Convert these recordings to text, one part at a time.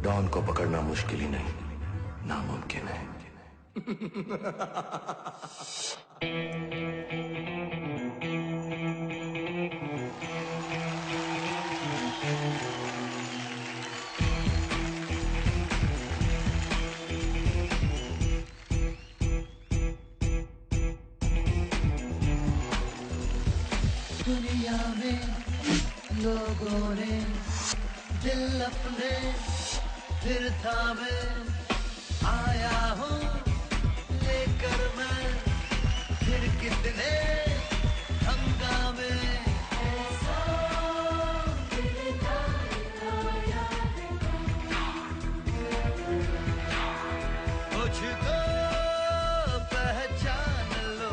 Don को पकड़ना मुश्किल ही नहीं, नामुमकिन है। दुनिया में लोगों ने दिल अपने फिर थामे, आया हूँ लेकर मैं फिर कितने हंगामे। मुझको पहचान लो,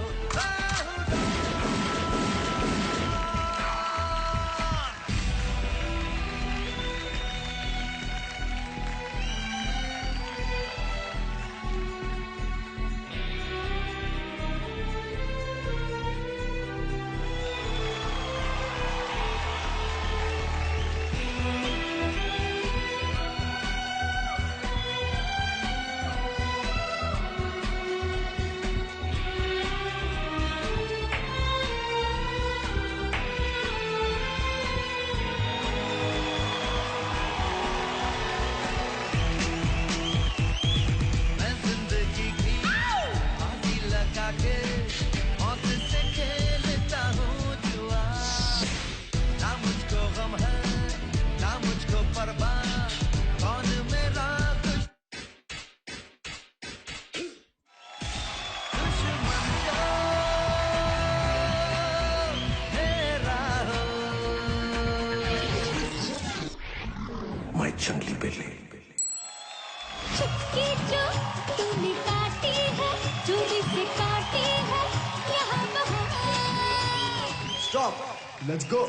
मैं जंगली बिल्ली। चुपके जो तूने काटी है, चोरी से काटी है यहाँ वहाँ। Stop. Let's go.